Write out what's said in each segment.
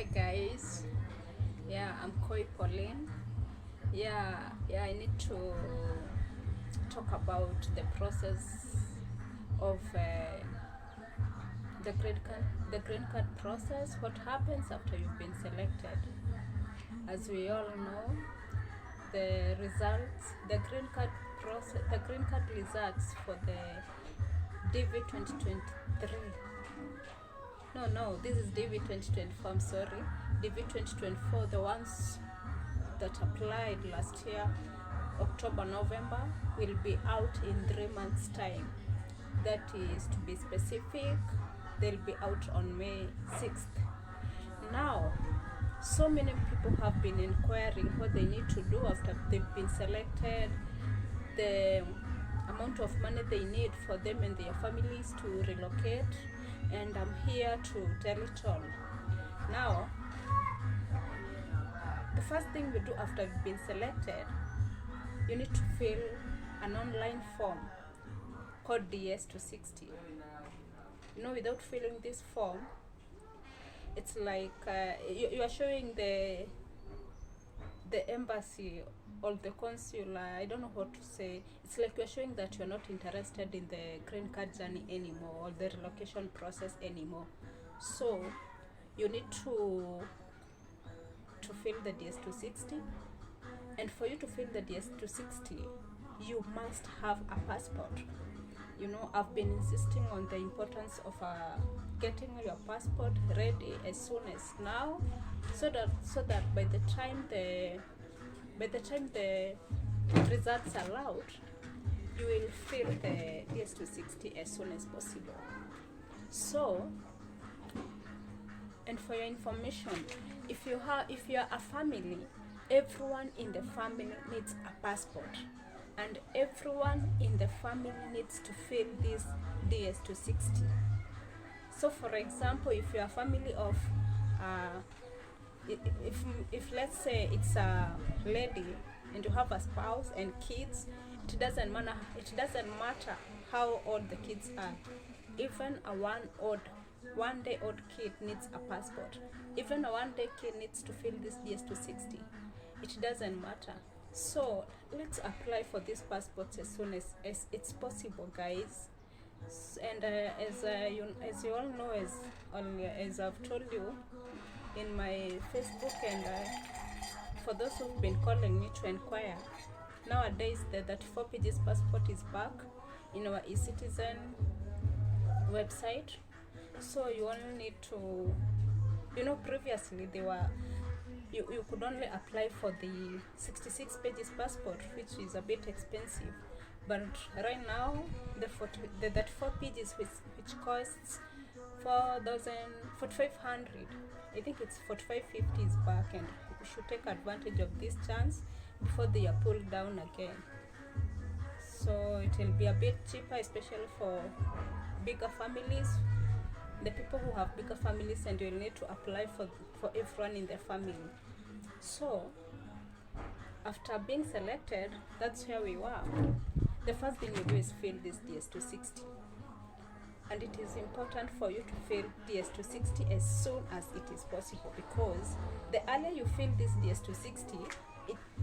Hi guys, I'm Koi Pauline. I need to talk about the process of the green card process. What happens after you've been selected? As we all know, the results, the green card results for the DV 2023. No, this is DV 2024. I'm sorry, DV 2024. The ones that applied last year, October, November, will be out in 3 months' time. That is, to be specific, they'll be out on May 6th. Now, so many people have been inquiring what they need to do after they've been selected, the amount of money they need for them and their families to relocate, and I'm here to tell it all. Now, the first thing you do after you've been selected, you need to fill an online form called DS260. Without filling this form, it's like you are showing the embassy or the consular, I don't know what to say. It's like you're showing that you're not interested in the green card journey anymore or the relocation process anymore. So you need to fill the DS260, and for you to fill the DS260, you must have a passport. I've been insisting on the importance of getting your passport ready as soon as now, so that by the time the results are out, you will fill the DS260 as soon as possible. So, and for your information, if you are a family, everyone in the family needs a passport, and everyone in the family needs to fill this DS260. So for example, if you are a family of if let's say it's a lady and you have a spouse and kids, it doesn't matter how old the kids are. Even a one day old kid needs a passport. Even a 1 day kid needs to fill this DS260. It doesn't matter. So let's apply for these passports as soon as it's possible, guys. And as you all know, as I've told you in my Facebook, and for those who've been calling me to inquire, nowadays the 34 pages passport is back in our eCitizen website. So you only need to, previously they were, you could only apply for the 66 pages passport, which is a bit expensive. But right now, the 34 pages, which costs 4,500, I think it's 4,550, is back, and we should take advantage of this chance before they are pulled down again. So it will be a bit cheaper, especially for bigger families, the people who have bigger families, and you'll need to apply for everyone in the family. So after being selected, that's where we were. The first thing you do is fill this DS260, and it is important for you to fill DS260 as soon as it is possible, because the earlier you fill this DS260,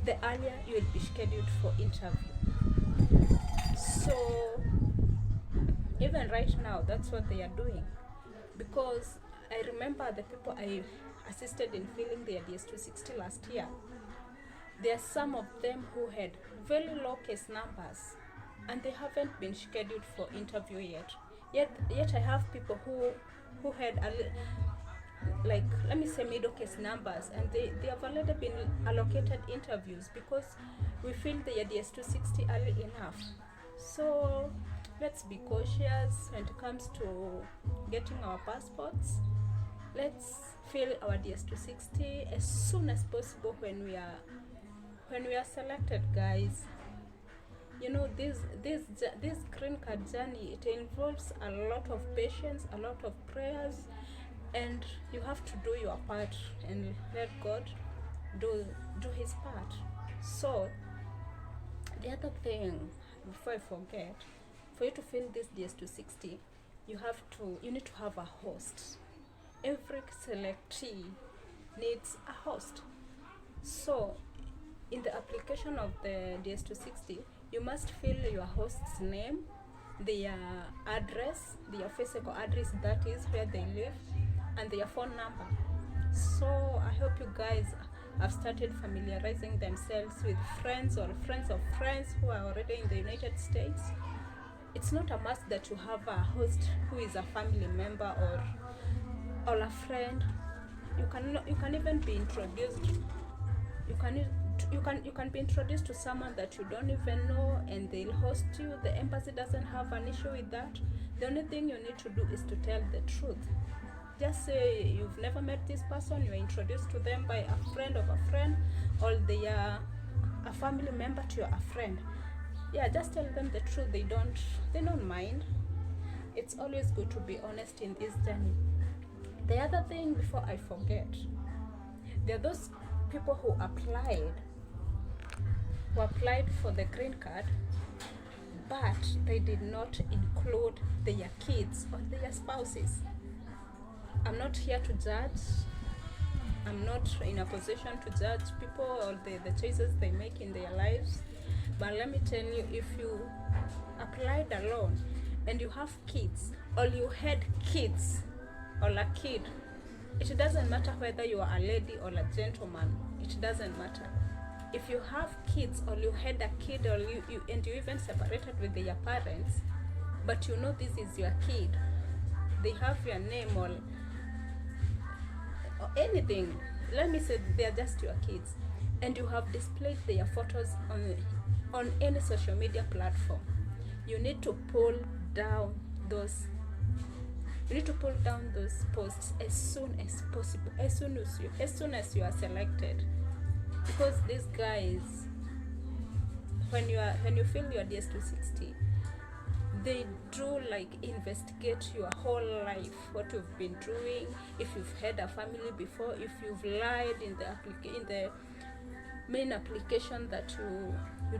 the earlier you will be scheduled for interview. So even right now, that's what they are doing, because I remember the people I assisted in filling their DS260 last year. There are some of them who had very low case numbers, and they haven't been scheduled for interview yet. Yet I have people who had let me say middle case numbers, and they have already been allocated interviews because we filled the DS260 early enough. So let's be cautious when it comes to getting our passports. Let's fill our DS260 as soon as possible when we are selected, guys. This green card journey, it involves a lot of patience, a lot of prayers, and you have to do your part and let God do his part. So the other thing, before I forget, for you to fill this DS260, you need to have a host. Every selectee needs a host. So in the application of the DS260, you must fill your host's name, their address, their physical address, that is where they live, and their phone number. So I hope you guys have started familiarizing themselves with friends or friends of friends who are already in the United States. It's not a must that you have a host who is a family member or a friend. You can even be introduced. You can be introduced to someone that you don't even know, and they'll host you. The embassy doesn't have an issue with that. The only thing you need to do is to tell the truth. Just say you've never met this person, you are introduced to them by a friend of a friend, or they are a family member to a friend. Yeah, just tell them the truth. They don't mind. It's always good to be honest in this journey. The other thing, before I forget, there are those people who applied for the green card, but they did not include their kids or their spouses. I'm not here to judge. I'm not in a position to judge people or the choices they make in their lives. But let me tell you, if you applied alone and you have kids, or you had kids or a kid, it doesn't matter whether you are a lady or a gentleman. It doesn't matter. If you have kids, or you had a kid, or you even separated with their parents, but you know this is your kid, they have your name or anything, let me say they are just your kids, and you have displayed their photos on any social media platform, you need to pull down those posts as soon as possible, as soon as you are selected. Because these guys, when you fill your DS260, they do like investigate your whole life, what you've been doing, if you've had a family before, if you've lied in the main application that you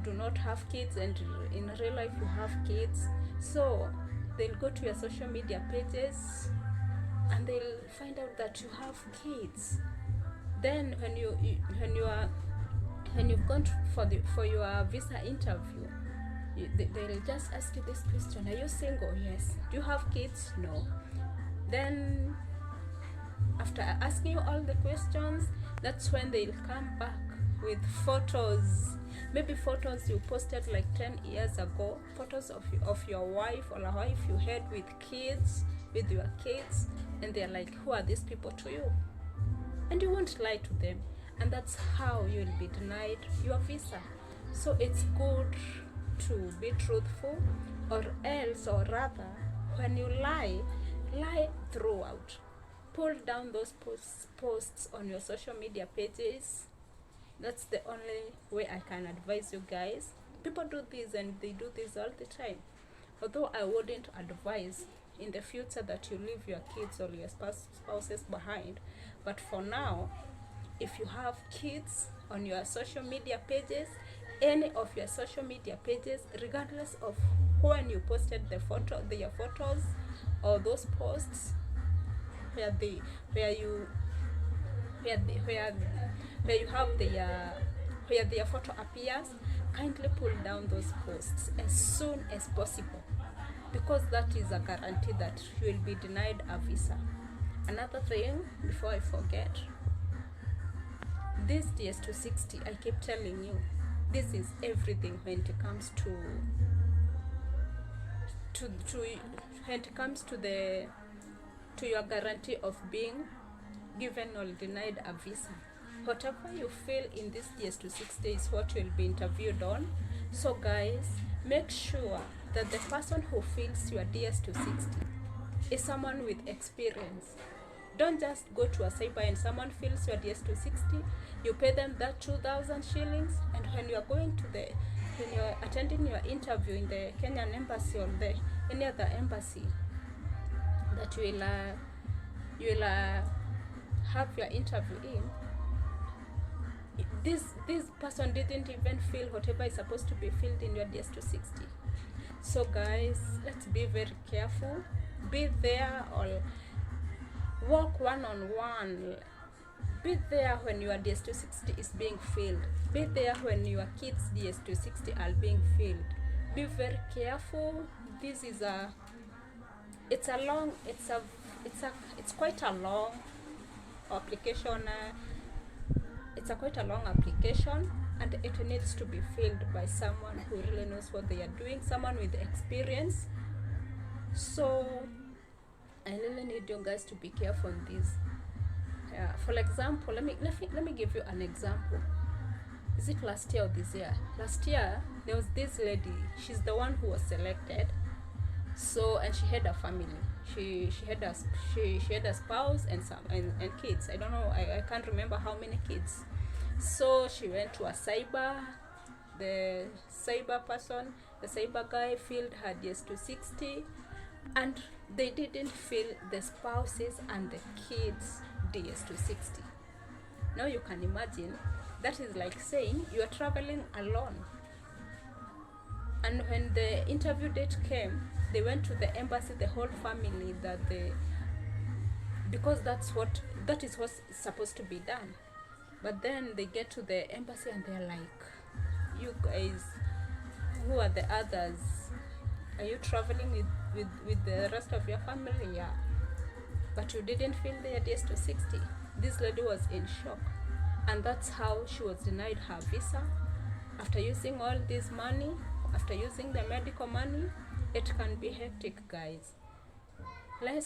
do not have kids, and in real life you have kids. So they'll go to your social media pages and they'll find out that you have kids. Then when you've gone for your visa interview, they'll just ask you this question: are you single? Yes. Do you have kids? No. Then after asking you all the questions, that's when they'll come back with photos, maybe photos you posted like 10 years ago, photos of your wife or a wife you had with your kids, and they're like, who are these people to you? And you won't lie to them, and that's how you'll be denied your visa. So it's good to be truthful, or rather, when you lie throughout. Pull down those posts on your social media pages. That's the only way I can advise you guys. People do this, and they do this all the time. Although I wouldn't advise in the future that you leave your kids or your spouses behind. But for now, if you have kids on your social media pages, any of your social media pages, regardless of when you posted their photos or those posts where their photo appears, kindly pull down those posts as soon as possible, because that is a guarantee that you will be denied a visa. Another thing, before I forget, this DS260, I keep telling you, this is everything when it comes to your guarantee of being given or denied a visa. Whatever you feel in this DS260 is what you'll be interviewed on. So guys, make sure that the person who fills your DS260 is someone with experience. Don't just go to a cyber and someone fills your DS260, you pay them that 2,000 shillings, and when you're attending your interview in the Kenyan embassy or any other embassy that you will have your interview in, this person didn't even fill whatever is supposed to be filled in your DS260. So guys, let's be very careful. Be there or walk one-on-one. Be there when your DS260 is being filled. Be there when your kids' DS260 are being filled. Be very careful. This is it's quite a long application. It's a quite a long application, and it needs to be filled by someone who really knows what they are doing, someone with experience. So I really need you guys to be careful on this. For example, let me give you an example. Is it last year or this year? Last year there was this lady. She's the one who was selected. So, and she had a family. She had a spouse and kids. I don't know. I can't remember how many kids. So she went to a cyber. The cyber guy filled her DS260, and they didn't fill the spouses and the kids DS260. Now you can imagine, that is like saying you are traveling alone. And when the interview date came, they went to the embassy, the whole family, because that is what's supposed to be done. But then they get to the embassy and they're like, you guys, who are the others? Are you traveling with the rest of your family? Yeah. But you didn't fill their DS260. This lady was in shock. And that's how she was denied her visa. After using all this money, after using the medical money, it can be hectic, guys. Let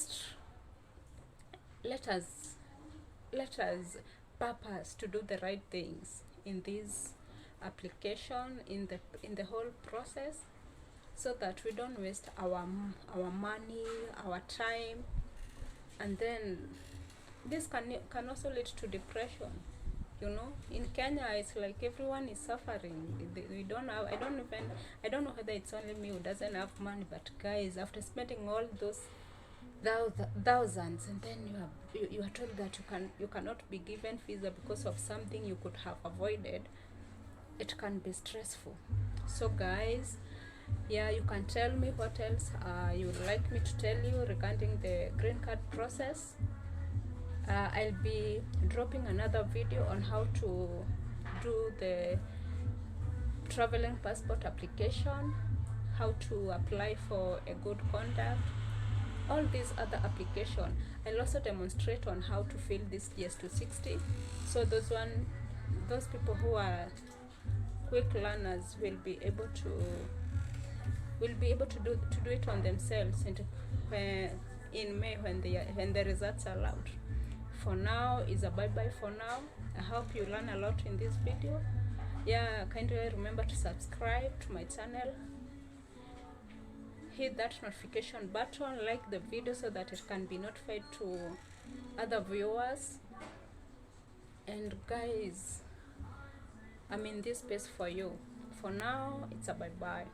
us purpose to do the right things in this application, in the whole process, so that we don't waste our money, our time, and then this can also lead to depression. You know, in Kenya, it's like everyone is suffering. We don't have. I don't know whether it's only me who doesn't have money. But guys, after spending all those thousands, and then you are told that you cannot be given visa because of something you could have avoided, it can be stressful. So guys, yeah, you can tell me what else you would like me to tell you regarding the green card process. I'll be dropping another video on how to do the traveling passport application, how to apply for a good conduct, all these other application. I'll also demonstrate on how to fill this DS260. So those people who are quick learners will be able to do it on themselves in May when the results are out. For now is a bye-bye for now. I hope you learn a lot in this video. Yeah, kindly remember to subscribe to my channel. Hit that notification button, like the video so that it can be notified to other viewers. And guys, I'm in this space for you. For now, it's a bye-bye.